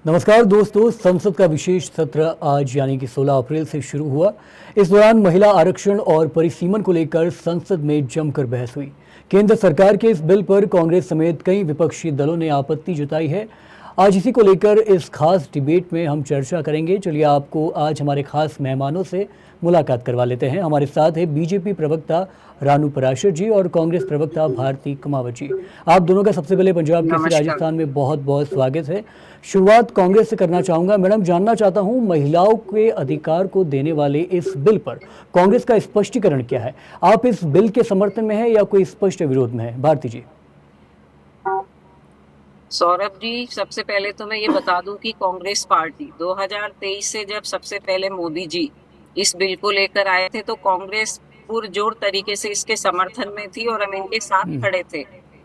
नमस्कार दोस्तों, संसद का विशेष सत्र आज यानी कि 16 अप्रैल से शुरू हुआ। इस दौरान महिला आरक्षण और परिसीमन को लेकर संसद में जमकर बहस हुई। केंद्र सरकार के इस बिल पर कांग्रेस समेत कई विपक्षी दलों ने आपत्ति जताई है। आज इसी को लेकर इस खास डिबेट में हम चर्चा करेंगे। चलिए आपको आज हमारे खास मेहमानों से मुलाकात करवा लेते हैं। हमारे साथ है बीजेपी प्रवक्ता रानू पराशर जी और कांग्रेस प्रवक्ता भारती कमावत जी। आप दोनों का सबसे पहले पंजाब केसरी राजस्थान में बहुत बहुत स्वागत है। शुरुआत कांग्रेस से करना चाहूंगा। मैडम, जानना चाहता हूं महिलाओं के अधिकार को देने वाले इस बिल पर कांग्रेस का स्पष्टीकरण क्या है? आप इस बिल के समर्थन में है या कोई स्पष्ट विरोध में है? भारती जी। सौरभ जी, सबसे पहले तो मैं ये बता दूं कि कांग्रेस पार्टी 2023 से जब सबसे पहले मोदी जी इस बिल को लेकर आए थे तो कांग्रेस पुरजोर तरीके से इसके समर्थन में थी और हम इनके साथ खड़े थे।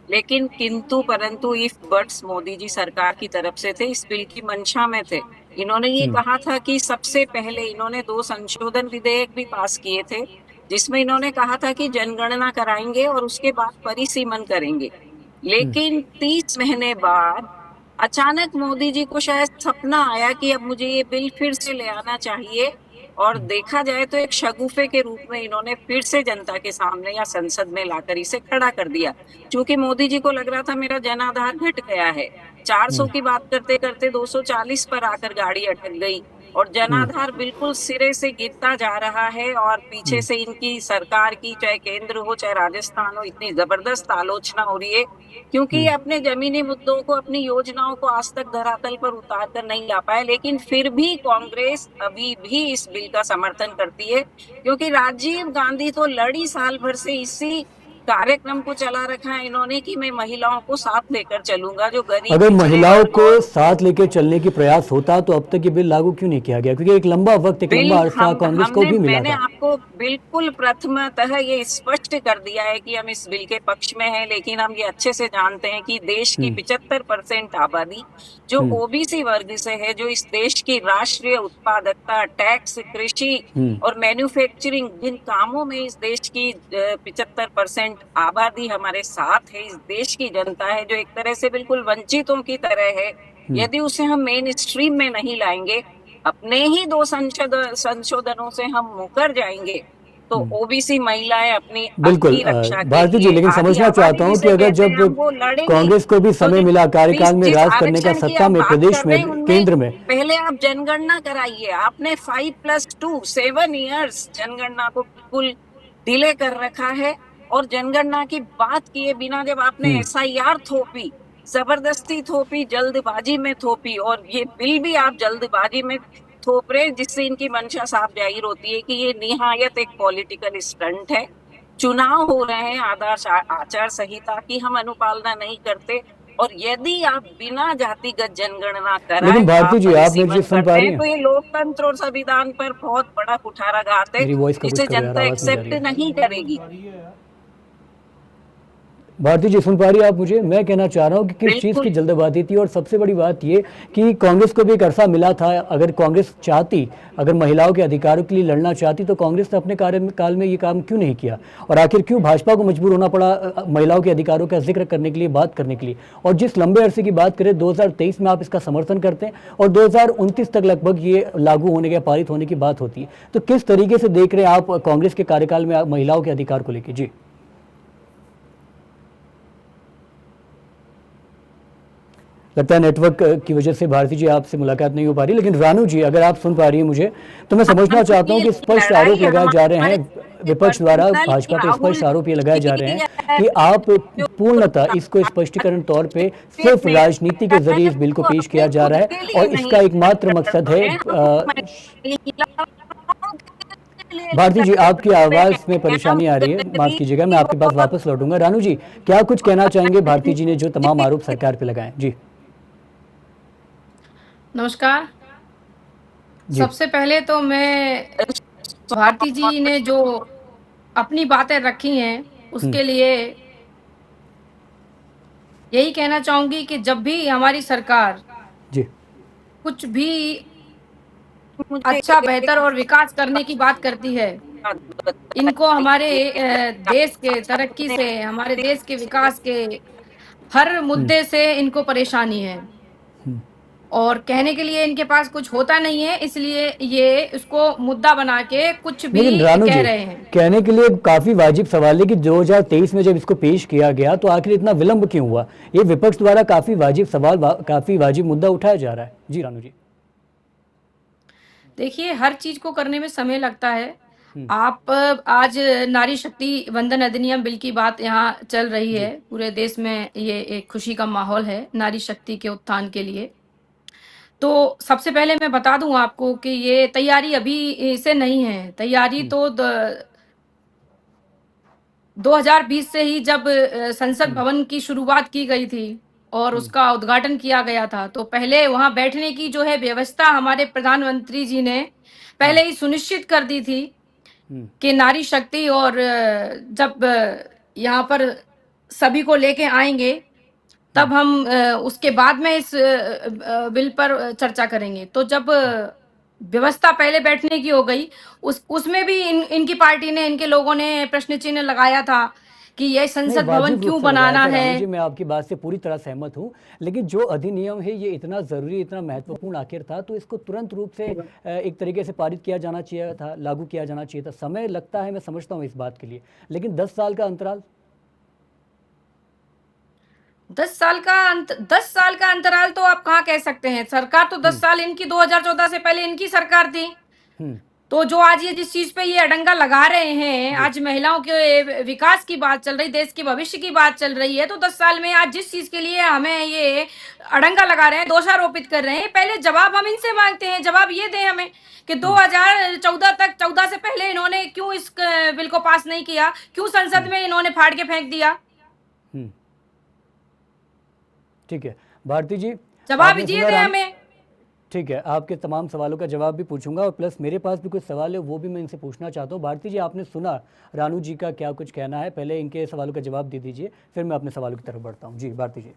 लेकिन किंतु परंतु इफ बट्स मोदी जी सरकार की तरफ से थे, इस बिल की मंशा में थे। इन्होंने ये कहा था कि सबसे पहले इन्होंने 2 संशोधन विधेयक भी पास किए थे, जिसमें इन्होंने कहा था कि जनगणना कराएंगे और उसके बाद परिसीमन करेंगे। लेकिन 30 महीने बाद अचानक मोदी जी को शायद सपना आया कि अब मुझे ये बिल फिर से ले आना चाहिए, और देखा जाए तो एक शगुफे के रूप में इन्होंने फिर से जनता के सामने या संसद में लाकर इसे खड़ा कर दिया। क्योंकि मोदी जी को लग रहा था मेरा जनाधार घट गया है, 400 की बात करते करते 240 पर आकर गाड़ी अटक गई और जनाधार बिल्कुल सिरे से गिरता जा रहा है। और पीछे से इनकी सरकार की, चाहे केंद्र हो चाहे राजस्थान हो, इतनी जबरदस्त आलोचना हो रही है क्योंकि अपने जमीनी मुद्दों को, अपनी योजनाओं को आज तक धरातल पर उतार कर नहीं ला पाए। लेकिन फिर भी कांग्रेस अभी भी इस बिल का समर्थन करती है, क्योंकि राजीव गांधी तो लड़ी साल भर से इसी कार्यक्रम को चला रखा है इन्होंने कि मैं महिलाओं को साथ लेकर चलूंगा, जो गरीब अगर महिलाओं को साथ लेकर चलने की प्रयास होता तो अब तक ये बिल लागू क्यों नहीं किया गया? क्योंकि एक लंबा वक्त, एक लंबा अरसा कांग्रेस को भी मिला मैंने था। आपको बिल्कुल प्रथमतः ये स्पष्ट कर दिया है कि हम इस बिल के पक्ष में हैं, लेकिन हम ये अच्छे से जानते हैं कि देश की 75% आबादी जो ओबीसी वर्ग से है, जो इस देश की राष्ट्रीय उत्पादकता, टैक्स, कृषि और मैन्युफैक्चरिंग, जिन कामों में इस देश की 75% आबादी हमारे साथ है, इस देश की जनता है जो एक तरह से बिल्कुल वंचितों की तरह है, यदि उसे हम मेन स्ट्रीम में नहीं लाएंगे, अपने ही 2 संशोधनों से हम मुकर जाएंगे, तो ओबीसी महिलाएं अपनी हक बिल्कुल की रक्षा के भारती जी, लिए, लेकिन आधी समझना आबादी चाहता हूं कि जिसे अगर कहते जब हैं, हम वो लड़ेंगी। कांग्रेस को भी तो समय मिला कार्यकाल में जिस राज करने का, आरक्षण की सत्ता आप में, बात प्रदेश कर में, रहे हैं उनमें केंद्र में। पहले आप जनगणना कराइए। आपने 5+2 7 इयर्स जनगणना को बिल्कुल डिले कर रखा है, और जनगणना की बात किए बिना जब आपने एसआईआर थोपी, जबरदस्ती थोपी, जल्दबाजी में थोपी, और ये बिल भी आप जल्दबाजी में थोप रहे, जिससे इनकी मंशा साफ जाहिर होती है कि ये निहायत एक पॉलिटिकल स्टंट है। चुनाव हो रहे हैं, आदर्श आचार संहिता की हम अनुपालना नहीं करते, और यदि आप बिना जातिगत जनगणना कराए लेकिन भारती आप जी, आप मेरी परिसीमन चीज सुन पा करते रही हैं, हैं? तो ये लोकतंत्र और संविधान पर बहुत बड़ा कुठाराघात है, मेरी वॉइस का कुछ जिसे करो यार, जनता आवाज नहीं जा रही एक्सेप्ट है। नहीं करेगी। भारती जी, सुन पा रही है आप मुझे? मैं कहना चाह रहा हूँ कि किस चीज़ की बिल्कुल जल्दबाजी थी, और सबसे बड़ी बात ये कि कांग्रेस को भी एक अरसा मिला था। अगर कांग्रेस चाहती, अगर महिलाओं के अधिकारों के लिए लड़ना चाहती, तो कांग्रेस ने अपने कार्यकाल में ये काम क्यों नहीं किया? और आखिर क्यों भाजपा को मजबूर होना पड़ा महिलाओं के अधिकारों का जिक्र करने के लिए, बात करने के लिए? और जिस लंबे अरसे की बात करें, 2023 में आप इसका समर्थन करते हैं और 2029 तक लगभग ये लागू होने के, पारित होने की बात होती है, तो किस तरीके से देख रहे हैं आप कांग्रेस के कार्यकाल में महिलाओं के अधिकार को लेकर? जी, लगता है नेटवर्क की वजह से भारती जी आपसे मुलाकात नहीं हो पा रही। लेकिन रानू जी, अगर आप सुन पा रही हैं मुझे, तो मैं समझना चाहता हूं कि स्पष्ट आरोप लगाए जा रहे हैं विपक्ष द्वारा, भाजपा पे स्पष्ट आरोप ये लगाए जा रहे हैं कि आप पूर्णतः इसको स्पष्टीकरण तौर पे सिर्फ राजनीति के जरिए इस बिल को पेश किया जा रहा है और इसका एकमात्र मकसद है। भारती जी, आपकी आवाज में परेशानी आ रही है, माफ कीजिएगा, मैं आपके पास वापस लौटूंगा। रानू जी, क्या कुछ कहना चाहेंगे भारती जी ने जो तमाम आरोप सरकार पे लगाए? जी नमस्कार। जी। सबसे पहले तो मैं भारती जी ने जो अपनी बातें रखी हैं, उसके लिए यही कहना चाहूँगी कि जब भी हमारी सरकार जी कुछ भी अच्छा, बेहतर और विकास करने की बात करती है, इनको हमारे देश के तरक्की से, हमारे देश के विकास के हर मुद्दे से इनको परेशानी है। और कहने के लिए इनके पास कुछ होता नहीं है, इसलिए ये उसको मुद्दा बना के कुछ भी लेकिन रानू कह जी, रहे हैं। कहने के लिए काफी वाजिब सवाल है कि 2023 में जब इसको पेश किया गया तो आखिर इतना विलंब क्यों हुआ? ये विपक्ष द्वारा काफी वाजिब सवाल, काफी वाजिब मुद्दा उठाया जा रहा है। जी रानू जी। देखिए, हर चीज को करने में समय लगता है। हम्म। आप आज नारी शक्ति वंदन अधिनियम बिल की बात यहाँ चल रही जी। है, पूरे देश में ये एक खुशी का माहौल है नारी शक्ति के उत्थान के लिए। तो सबसे पहले मैं बता दूं आपको कि ये तैयारी अभी से नहीं है, तैयारी हम्म। तो 2020 से ही जब संसद हम्म। भवन की शुरुआत की गई थी और हम्म। उसका उद्घाटन किया गया था, तो पहले वहां बैठने की जो है व्यवस्था हमारे प्रधानमंत्री जी ने हम्म। पहले ही सुनिश्चित कर दी थी हम्म। कि नारी शक्ति और जब यहाँ पर सभी को लेके आएंगे हम्म। तब हम उसके बाद में इस बिल पर चर्चा करेंगे। तो जब व्यवस्था पहले बैठने की हो गई, उस उसमें भी इनकी पार्टी ने, इनके लोगों ने प्रश्न चिन्ह लगाया था कि ये नहीं, संसद भवन वाजिब रूप क्यों से लगाया बनाना था है। रानू जी, मैं आपकी बात से पूरी तरह सहमत हूँ। लेकिन जो अधिनियम है ये इतना ज़रूरी, इतना महत्वपूर्ण आखिर था, तो इसको तुरंत रूप से एक तरीके से पारित किया जाना चाहिए था, लागू किया जाना चाहिए था। समय लगता है, मैं समझता हूँ इस बात के लिए, लेकिन 10 साल का अंतराल। 10 साल का अंतराल तो आप कहाँ कह सकते हैं। सरकार तो 10 हम्म। साल इनकी 2014 से पहले इनकी सरकार थी। हम्म। तो जो आज ये जिस चीज पे ये अड़ंगा लगा रहे हैं, जी। आज महिलाओं के विकास की बात चल रही, देश के भविष्य की बात चल रही है, तो 10 साल में आज जिस चीज के लिए हमें ये अड़ंगा लगा रहे हैं, दोषारोपित कर रहे हैं, पहले जवाब हम इनसे मांगते हैं। जवाब ये दें हमें कि हम्म। 2014 तक, 14 से पहले इन्होंने क्यों इस बिल को पास नहीं किया, क्यों संसद हम्म। में इन्होंने फाड़ के फेंक दिया। हम्म। ठीक है भारती जी, जवाब आपने ये सुना दें रानू। हमें। ठीक है, आपके तमाम सवालों का जवाब भी पूछूंगा और प्लस मेरे पास भी कुछ सवाल है, वो भी मैं इनसे पूछना चाहता हूँ। भारती जी, आपने सुना रानू जी का क्या कुछ कहना है? पहले इनके सवालों का जवाब दे दीजिए, फिर मैं अपने सवालों की तरफ बढ़ता हूँ। जी भारती जी।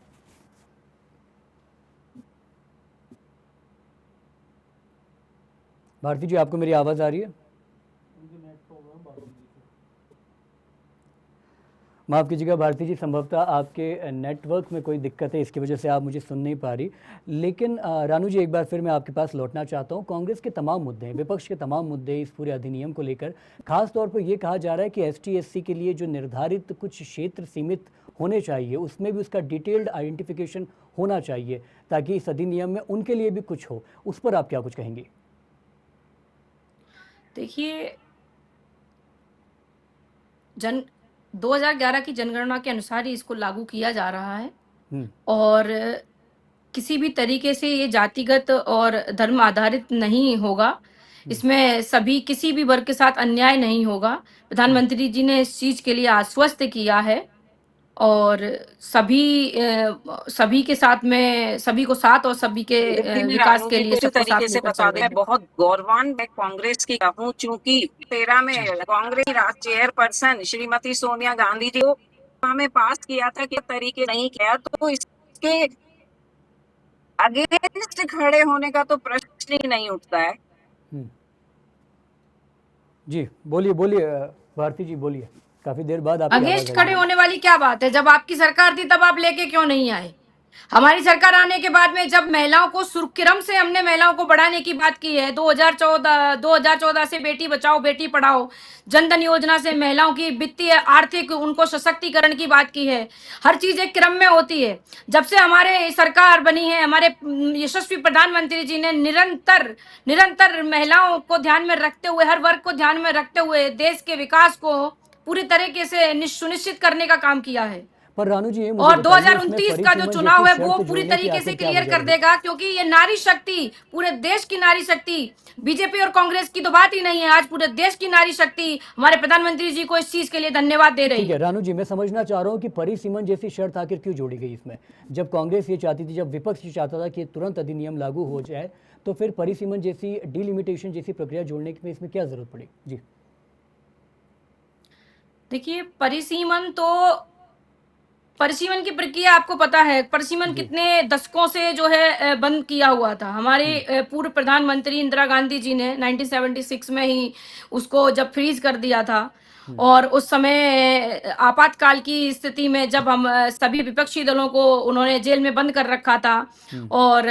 भारती जी, आपको मेरी आवाज़ आ रही है? माफ़ कीजिएगा भारती जी, संभवतः आपके नेटवर्क में कोई दिक्कत है, इसकी वजह से आप मुझे सुन नहीं पा रही। लेकिन रानू जी, एक बार फिर मैं आपके पास लौटना चाहता हूँ। कांग्रेस के तमाम मुद्दे, विपक्ष के तमाम मुद्दे इस पूरे अधिनियम को लेकर, खास तौर पर ये कहा जा रहा है कि एसटी एससी के लिए जो निर्धारित कुछ क्षेत्र सीमित होने चाहिए, उसमें भी उसका डिटेल्ड आइडेंटिफिकेशन होना चाहिए, ताकि इस अधिनियम में उनके लिए भी कुछ हो। उस पर आप क्या कुछ कहेंगे? देखिए, जन 2011 की जनगणना के अनुसार ही इसको लागू किया जा रहा है हम्म। और किसी भी तरीके से ये जातिगत और धर्म आधारित नहीं होगा। हम्म। इसमें सभी, किसी भी वर्ग के साथ अन्याय नहीं होगा। हम्म। प्रधानमंत्री जी ने इस चीज के लिए आश्वस्त किया है और सभी के साथ में, सभी को साथ और सभी के लेकिन मैं विकास रानू के जी लिए को इसी सबको तरीके साथ से लेकर चल बता रहे दें, हैं। बहुत गौरवान्वित मैं कांग्रेस की हूँ, चूंकि 13 में कांग्रेस की चेयरपर्सन श्रीमती सोनिया गांधी जी को हमें पास किया था कि तरीके नहीं किया, तो इसके अगेंस्ट खड़े होने का तो प्रश्न ही नहीं उठता है। हम्म। जी बोलिए बोलिए, भारती जी बोलिए, काफ़ी देर बाद आपकी आवाज़ अगेंस्ट आई खड़े मुझे। होने वाली क्या बात है? जब आपकी सरकार थी तब आप लेके क्यों नहीं आए? हमारी सरकार आने के बाद में जब महिलाओं को सुरक्षित से, हमने महिलाओं को बढ़ाने की बात की है। 2014 से बेटी बचाओ बेटी पढ़ाओ, जनधन योजना से महिलाओं की वित्तीय आर्थिक उनको सशक्तिकरण की बात की है। हर चीज एक क्रम में होती है। जब से हमारे सरकार बनी है, हमारे यशस्वी प्रधानमंत्री जी ने निरंतर निरंतर महिलाओं को ध्यान में रखते हुए, हर वर्ग को ध्यान में रखते हुए देश के विकास को पूरी तरीके से सुनिश्चित करने का काम किया है। पर रानू जी, ये मुझे और बताइए, इसमें 2029 का जो परिसीमन चुनाव जैसी है वो शर्त पूरी जोड़ने की तरीके से आखिर क्या क्लियर वजह कर रही? देगा, क्योंकि ये नारी शक्ति, पूरे देश की नारी शक्ति, बीजेपी और कांग्रेस की तो बात ही नहीं है। आज पूरे देश की नारी शक्ति हमारे प्रधानमंत्री जी को इस चीज के लिए धन्यवाद दे रही ठीक है है। रानू जी, मैं समझना चाह रहा हूँ कि परिसीमन जैसी शर्त आखिर क्यों जोड़ी गई इसमें? जब कांग्रेस ये चाहती थी, जब विपक्ष ये चाहता था कि तुरंत अधिनियम लागू हो जाए, तो फिर परिसीमन जैसी, डिलिमिटेशन जैसी प्रक्रिया जोड़ने की इसमें क्या जरूरत पड़ी? जी। देखिए, परिसीमन की प्रक्रिया आपको पता है, परिसीमन जी। कितने दशकों से जो है बंद किया हुआ था। हमारे हम्म। पूर्व प्रधानमंत्री इंदिरा गांधी जी ने 1976 में ही उसको जब फ्रीज कर दिया था। और उस समय आपातकाल की स्थिति में जब हम सभी विपक्षी दलों को उन्होंने जेल में बंद कर रखा था और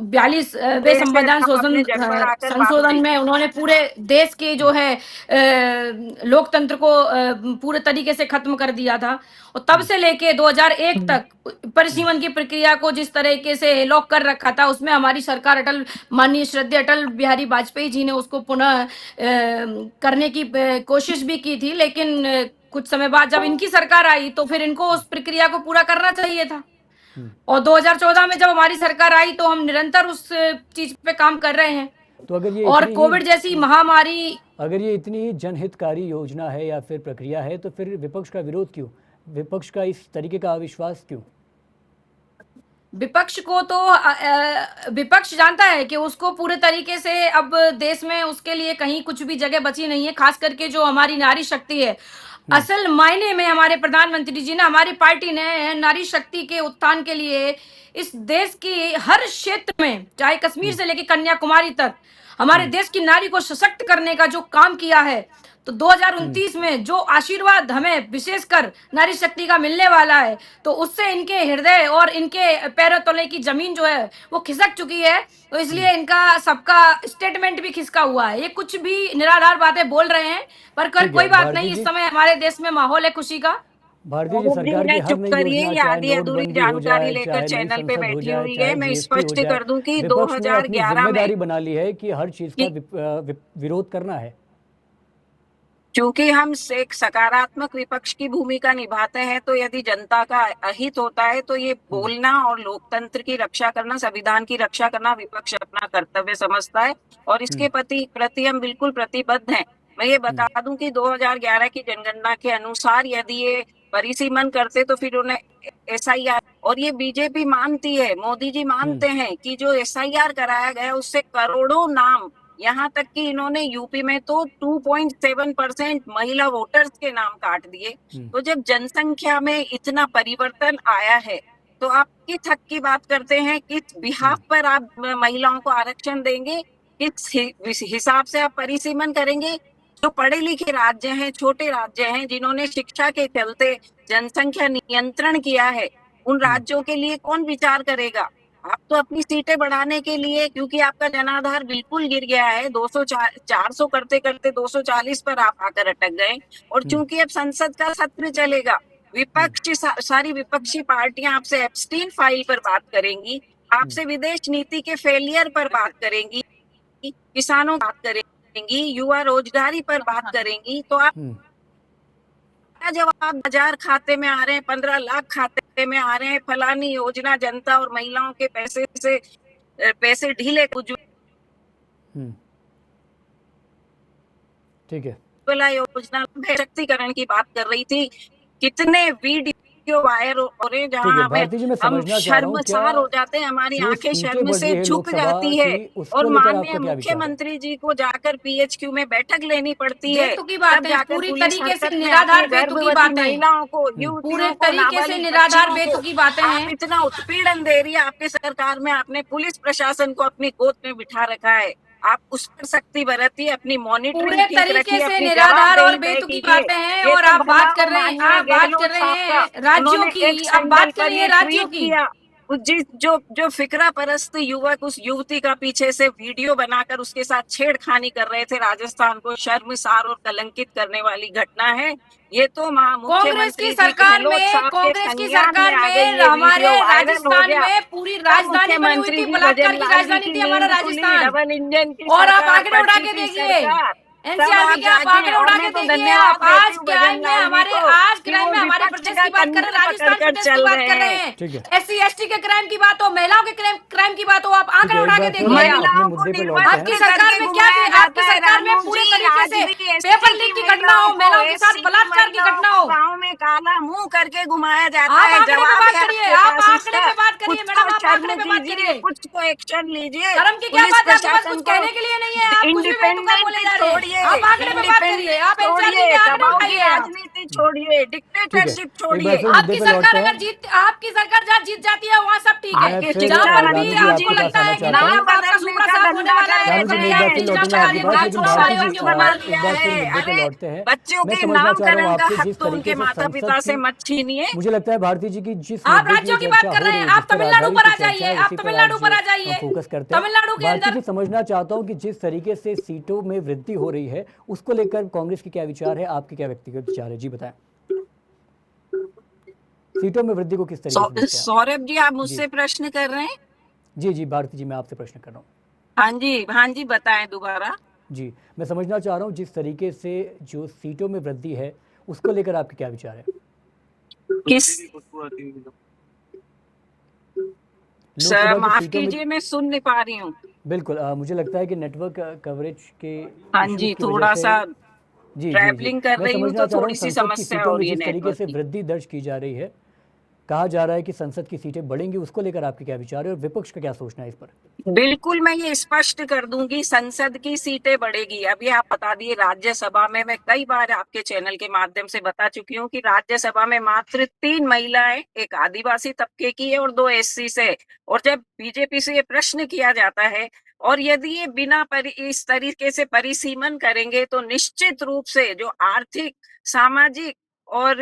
42वें फिर संविधान हम अपने शोधन जन पर आकर बात संशोधन करें। में उन्होंने पूरे देश के जो है लोकतंत्र को पूरे तरीके से खत्म कर दिया था और तब से लेके 2001 तक परिसीमन की प्रक्रिया को जिस तरीके से लॉक कर रखा था उसमें हमारी सरकार माननीय श्रद्धेय अटल बिहारी वाजपेयी जी ने उसको पुनः करने की कोशिश भी की थी, लेकिन कुछ समय बाद जब इनकी सरकार आई तो फिर इनको उस प्रक्रिया को पूरा करना चाहिए था और 2014 में जब हमारी सरकार आई तो हम निरंतर उस चीज पे काम कर रहे हैं। तो अगर ये और इतनी कोविड जैसी महामारी, अगर ये इतनी ही जनहितकारी योजना है या फिर प्रक्रिया है तो फिर विपक्ष का विरोध क्यों, विपक्ष का इस तरीके का अविश्वास क्यों? विपक्ष को तो विपक्ष जानता है कि उसको पूरे तरीके से अब देश में उसके लिए कहीं कुछ भी जगह बची नहीं है, खास करके जो हमारी नारी शक्ति है। असल मायने में हमारे प्रधानमंत्री जी ने, हमारी पार्टी ने नारी शक्ति के उत्थान के लिए इस देश की हर क्षेत्र में, चाहे कश्मीर से लेकर कन्याकुमारी तक, हमारे देश की नारी को सशक्त करने का जो काम किया है, तो 2029 में जो आशीर्वाद हमें विशेषकर नारी शक्ति का मिलने वाला है, तो उससे इनके हृदय और इनके पैरों तले की जमीन जो है वो खिसक चुकी है। तो इसलिए इनका सबका स्टेटमेंट भी खिसका हुआ है। ये कुछ भी निराधार बातें बोल रहे हैं, पर ठीक कोई है बात भारती नहीं, इस जी, समय हमारे देश में माहौल है खुशी का। भारतीय जी, बहुत सरकार दिन की है, हर चुप नई करिए। योजना, ये चाहे आधी अधूरी नोटबंदी हो जानकारी जाए, लेकर चाहे नई चैनल पे संसद हो बैठी जाए, हुई है। चाहे मैं जीएसटी हो स्पष्ट जाए, कर दूं कि विपक्ष ने अपनी 2011 में, जिम्मेदारी बना ली है कि हर चीज का विरोध करना है। क्योंकि हम एक सकारात्मक विपक्ष की भूमिका निभाते हैं, तो यदि जनता का अहित होता है तो ये बोलना और लोकतंत्र की रक्षा करना, संविधान की रक्षा करना विपक्ष अपना कर्तव्य समझता है और इसके प्रति हम बिल्कुल प्रतिबद्ध हैं। मैं ये बता दूं कि 2011 की जनगणना के अनुसार यदि ये परिसीमन करते तो फिर उन्हें SIR, और ये बीजेपी मानती है, मोदी जी मानते हैं कि जो SIR कराया गया उससे करोड़ों नाम, यहाँ तक कि इन्होंने यूपी में तो 2.7% महिला वोटर्स के नाम काट दिए। तो जब जनसंख्या में इतना परिवर्तन आया है तो आप किस हक की बात करते हैं, किस बिहाफ पर आप महिलाओं को आरक्षण देंगे, किस हिसाब से आप परिसीमन करेंगे? जो पढ़े लिखे राज्य हैं, छोटे राज्य हैं, जिन्होंने शिक्षा के चलते जनसंख्या नियंत्रण किया है, उन राज्यों के लिए कौन विचार करेगा? आप तो अपनी सीटें बढ़ाने के लिए, क्योंकि आपका जनाधार बिल्कुल गिर गया है, 400 करते करते 240 पर आप आकर अटक गए। और चूंकि अब संसद का सत्र चलेगा, सारी विपक्षी पार्टियां आपसे एब्सटीन फाइल पर बात करेंगी, आपसे विदेश नीति के फेलियर पर बात करेंगी, किसानों पर बात करेंगी, युवा रोजगारी पर बात करेंगी। तो आप जवाब, 1000 खाते में आ रहे हैं, 15 लाख खाते में आ रहे हैं, फलानी योजना जनता और महिलाओं के पैसे ढीले कुछ। ठीक है, योजना सशक्तिकरण की बात कर रही थी, कितने वीडियो वायरल हो रहे हैं जहाँ भारती जी, मैं हम समझना चाह रहा हूँ, शर्मसार हो जाते हैं, हमारी जो आंखें सीटें शर्म बढ़ से रही है झुक लोकसभा जाती है की, उसको और लेकर माननीय आपका क्या विचार है? मुख्यमंत्री जी को जाकर PHQ में बैठक लेनी पड़ती है, बेतुकी बातें, तब जाकर पूरी पुलिस तरीके से हरकत में निराधार आती है। बेतुकी गर्भवती बातें, महिलाओं को, पूरे युवतियों को, तरीके से नाबालिग निराधार बच्चियों बेतुकी को बातें आप हैं। इतना उत्पीड़न दे रही है। आपके सरकार में आपने पुलिस प्रशासन को अपनी गोद में बिठा रखा है, आप उस पर सख्ती बरतिए, अपनी मॉनिटरिंग पूरे ठीक तरीके रखिए, से अपनी निराधार और जवाबदेही तय बेतुकी कीजिए। बातें हैं। ये और तो आप भला बात हो कर रहे हैं, माननीय गहलोत साहब का, राज्यों उन्होंने की, एक आप बात सैंडल कर पर रही ये हैं राज्यों ट्वीट की। किया। जो फिक्रा परस्त युवक उस युवती का पीछे से वीडियो बनाकर उसके साथ छेड़खानी कर रहे थे, राजस्थान को शर्मसार और कलंकित करने वाली घटना है। ये तो कांग्रेस की मुख्यमंत्री जी सरकार गहलोत में, साहब के कांग्रेस की संज्ञान में सरकार आ गई, में ये हमारे वीडियो वायरल हो राजस्थान गया। में पूरी तब राजधानी बनी हुई मुख्यमंत्री थी, जी बलात्कार की भजनलाल जी राजधानी की थी हमारा नींद खुली, राजस्थान। डबल इंजन की और आप सरकार, आंकड़े उठा बढ़ती के थी देखिए, सरकार। तब एनसीआर आप के आप जागे, आंकड़े और उठा के मैं तो देखिए। धन्यवाद आप देती आज हूँ क्राइम में भजनलाल जी हमारे, को आज कि क्राइम वो में हमारे विपक्ष प्रदेश का की बात कर रहे हैं, कंधा राजस्थान पकड़कर प्रदेश की चल बात रहे कर रहे हैं। हैं, ठीक है, SC ST के क्राइम की बात हो, महिलाओं के क्राइम की बात हो, आप ठीक आंकड़े है, एक उठा के बार फिर देखिए। अपने महिलाओं को मुद्दे पे लौटते निर्वस्त्र आपकी हैं। सरकार करके में क्या, घुमाया आपकी जाता है सरकार में रानू पूरे जी। तरीके आज से भी ST पेपर की लीक की घटना महिलाओं हो, को, महिलाओं के साथ SC की बलात्कार की महिलाओं घटना को हो, गाँव में काला मुंह करके घुमाया जाता आप है। आंकड़े पे जवाब बात है करिए, आपके आप पास आंकड़े इसका। पे बात करिए कुछ मैडम, तो आप शर्म आंकड़े पे बात कीजिए, करिए। कुछ तो एक्शन लीजिए। शर्म की क्या पुलिस बात है, आपके पास प्रशासन कुछ को कहने के लिए नहीं है, आप कुछ भी बेतुका बोले इंडिपेंडेंट जा रहे हैं। छोड़िए, आप आंकड़े पे बात करिए, आप एनसीआर छोड़िए, के आंकड़े दबाव की उठाइए। आप राजनीति गुलामगिरी छोड़िए, डिक्टेटरशिप एक छोड़िए। बार फिर मुद्दे आपकी पे सरकार लौटते अगर हैं। जीत आपकी सरकार जहाँ जीत जाती है वहाँ सब ठीक है। मैं आपके फिर जहाँ पर शिक्षा भी रानू जी मंत्री आपको आपके जी पास लगता आना है कि चाहता नहीं हूँ। अब आपका बदलने सुपड़ा का साफ होने धंधा वाला कर है रानू तो जी, मैं बैठे एक क्या बार हैं, फिर सूचना लौटूंगा का आपके पास, अधिकार लेकिन छोड़ भारती आयोग जी क्यों बना दिया एक बार फिर है। मुद्दे पे अरे लौटते हैं। बच्चों मैं के समझना चाह रहा हूँ नामकरण का आपसे हक जिस तो तरीके उनके से माता संसद पिता से की, मत छीनिए। मुझे लगता है भारती जी की जिस आप मुद्दे की ये राज्यों की बात चर्चा कर हो रहे रही हैं, है, आप जिस पर तमिलनाडु आधारित पर ये आ चर्चा जाइए, है, आप उसी पर तमिलनाडु आज पर आ हम जाइए। फोकस करते हैं। तमिलनाडु के भारती अंदर जी, समझना चाहता हूँ कि जिस तरीके से सीटों में वृद्धि हो रही है उसको लेकर कांग्रेस के क्या विचार है, आपके क्या व्यक्तिगत विचार है, जी बताएं। सीटों में वृद्धि को किस तरीके से देखते हैं आप? सौरभ जी, आप जी मुझसे प्रश्न कर रहे हैं? जी जी, भारती जी मैं आपसे प्रश्न कर रहा हूँ। हाँ जी बताएं दोबारा। जी, मैं समझना चाह रहा हूँ जिस तरीके से जो सीटों में वृद्धि है उसको लेकर आपके क्या विचार है? किस लोकसभा की माफ सीटों में, कीजिए, मैं सुन नहीं पा रही हूँ। बिल्कुल मुझे लगता है कि नेटवर्क कवरेज के हाँ इश्यूज जी, की वजह थोड़ा से। सा जी जी जी, ट्रैवलिंग कर मैं रही हूँ समझना तो चाह रहा हूँ थोड़ी सी संसद की समस्या सीटों हो में रही है जिस तरीके नेटवर्क से की। वृद्धि दर्ज की जा रही है, कहा जा रहा है कि संसद की सीटें बढ़ेंगी, उसको लेकर आपके क्या विचार है और विपक्ष का क्या सोचना है इस पर? बिल्कुल, मैं ये स्पष्ट कर दूंगी, संसद की सीटें बढ़ेगी। अभी आप बता दिए राज्यसभा में, मैं कई बार आपके चैनल के माध्यम से बता चुकी हूँ कि राज्यसभा में मात्र 3 महिलाएं, एक आदिवासी तबके की है और 2 एससी से। और जब बीजेपी से ये प्रश्न किया जाता है और यदि ये इस तरीके से परिसीमन करेंगे तो निश्चित रूप से जो आर्थिक, सामाजिक और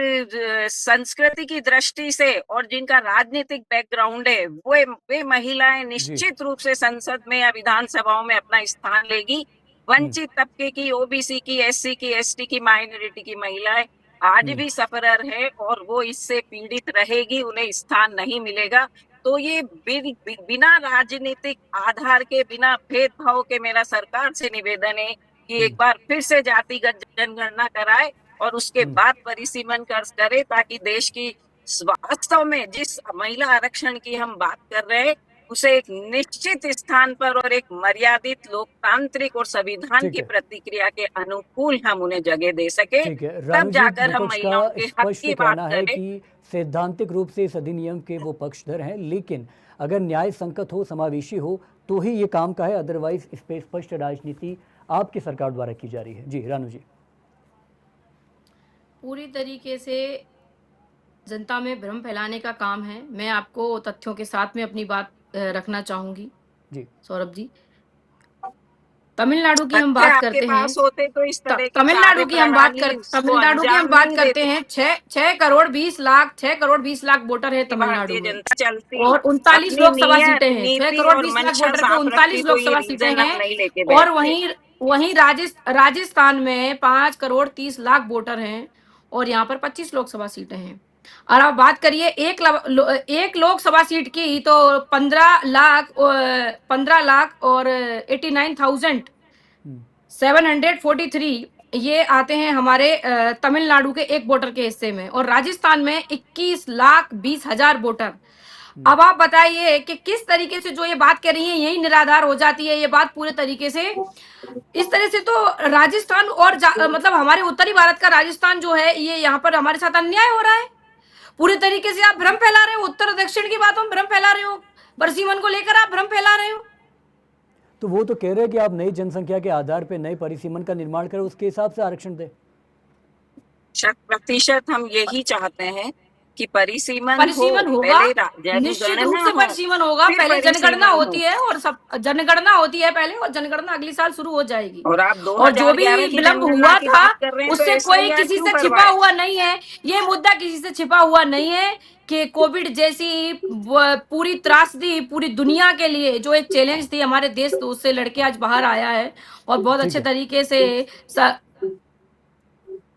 संस्कृति की दृष्टि से और जिनका राजनीतिक बैकग्राउंड है, वे महिलाएं जी। निश्चित रूप से संसद में या विधानसभाओं में अपना स्थान लेगी। वंचित तबके की, ओबीसी की, एससी की, एसटी की, माइनॉरिटी की महिलाएं आज भी सफरर है और वो इससे पीड़ित रहेगी, उन्हें स्थान नहीं मिलेगा। तो ये बिना राजनीतिक आधार के, बिना भेदभाव के मेरा सरकार से निवेदन है कि एक बार फिर से जातिगत जनगणना कराए और उसके बाद परिसीमन करे, ताकि देश की वास्तव में जिस महिला आरक्षण की हम बात कर रहे हैं उसे एक निश्चित स्थान पर और एक मर्यादित लोकतांत्रिक और संविधान ठीक की है, प्रतिक्रिया के अनुकूल हम उन्हें जगह दे सके, ठीक है तब रानू जी, जाकर हम विपक्ष का महिलाओं के हक स्पष्ट की बात कहना है करें। कि सैद्धांतिक रूप से इस अधिनियम के वो पक्षधर हैं, लेकिन अगर न्याय संकट हो, समावेशी हो तो ही ये काम का है, अदरवाइज इस पे स्पष्ट राजनीति आपकी सरकार द्वारा की जा रही है। जी रानू जी। पूरी तरीके से जनता में भ्रम फैलाने का काम है। मैं आपको तथ्यों के साथ में अपनी बात रखना चाहूंगी जी सौरभ जी। तमिलनाडु की हम तथ्य बात आपके करते हैं। पास होते तो इस तरह की तमिलनाडु कार्य की हम बात प्रणाली कर को तमिलनाडु की हम अंजाम बात नहीं करते देती हैं। 6 करोड़ 20 लाख वोटर है तमिलनाडु भारतीय में जनता चलती। और 39 अपनी लोकसभा नीयत, सीटें हैं। छह नीति करोड़ और बीस लाख मंशा वोटर पे साफ रखती 39 तो ये लोकसभा सीटें रीजन हम हैं। नहीं लेके और बैठते। वहीं राजस्थान में 5 करोड़ 30 लाख वोटर हैं और यहाँ पर 25 लोकसभा सीटें हैं। और आप बात करिए एक लोकसभा सीट की तो 15 लाख और 89,000 743 ये आते हैं हमारे तमिलनाडु के एक वोटर के हिस्से में। और राजस्थान में 21,20,000 वोटर। अब आप बताइए कि किस तरीके से जो ये बात कर रही है यही निराधार हो जाती है ये बात पूरे तरीके से। इस तरह से तो राजस्थान और मतलब हमारे उत्तरी भारत का राजस्थान जो है ये यहाँ पर हमारे साथ अन्याय हो रहा है। पूरे तरीके से आप भ्रम फैला रहे हो। उत्तर दक्षिण की बातों में भ्रम फैला रहे हो। परसीमन को लेकर आप भ्रम फैला रहे हो। तो वो तो कह रहे हैं कि आप नई जनसंख्या के आधार पर नए परिसीमन का निर्माण करें, उसके हिसाब से आरक्षण दें। 100% हम यही चाहते हैं कि परिसीमन हो, परिसीमन होगा, पहले निश्चित रूप जनगणना से हो, परिसीमन होगा। फिर पहले जनगणना परिसीमन हो। होती है और सब जनगणना होती है पहले और जनगणना अगली साल शुरू हो जाएगी। और आप और जो भी 2011 की विलंब जनगणना हुआ की था बात कर रहे हैं तो उससे कोई एसआईआर किसी क्यों से छिपा करवाए? हुआ नहीं है। ये मुद्दा किसी से छिपा हुआ नहीं है कि कोविड जैसी पूरी त्रासदी पूरी दुनिया के लिए जो एक चैलेंज थी हमारे देश तो उससे लड़के आज बाहर आया है और बहुत ठीक अच्छे है, तरीके से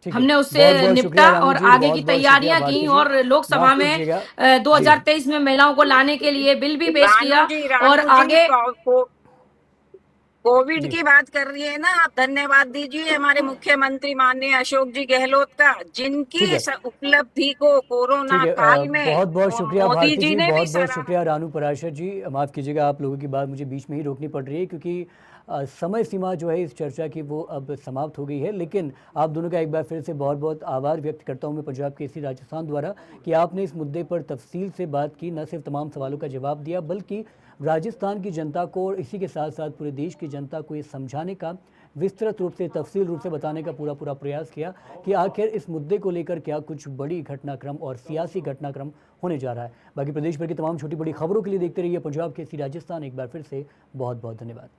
ठीक है, हमने बहुत उससे बहुत निपटा शुक्रिया रानू और जी, आगे बहुत की बहुत शुक्रिया तैयारियां की भारती जी। और लोकसभा माफ़ में कीजिएगा। जी 2023 में महिलाओं को लाने के लिए बिल भी पेश किया और रानू जी आगे कोविड जी की बात कर रही है ना, आप धन्यवाद दीजिए हमारे मुख्यमंत्री माननीय अशोक जी गहलोत का, जिनकी ठीक है, इस उपलब्धि को ठीक कोरोना है, काल में बहुत बहुत शुक्रिया मोदी भारती जी जी, ने भी बहुत बहुत सराहा। शुक्रिया रानू पराशर जी। माफ़ कीजिएगा, आप लोगों की बात मुझे बीच में ही रोकनी पड़ रही है क्योंकि समय सीमा जो है इस चर्चा की वो अब समाप्त हो गई है। लेकिन आप दोनों का एक बार फिर से बहुत बहुत आभार व्यक्त करता हूं मैं पंजाब केसरी राजस्थान द्वारा कि आपने इस मुद्दे पर तफसील से बात की, न सिर्फ तमाम सवालों का जवाब दिया बल्कि राजस्थान की जनता को और इसी के साथ साथ पूरे देश की जनता को ये समझाने का विस्तृत रूप से तफसील रूप से बताने का पूरा प्रयास किया कि आखिर इस मुद्दे को लेकर क्या कुछ बड़ी घटनाक्रम और सियासी घटनाक्रम होने जा रहा है। बाकी प्रदेश भर की तमाम छोटी बड़ी खबरों के लिए देखते रहिए पंजाब केसरी राजस्थान। एक बार फिर से बहुत बहुत धन्यवाद।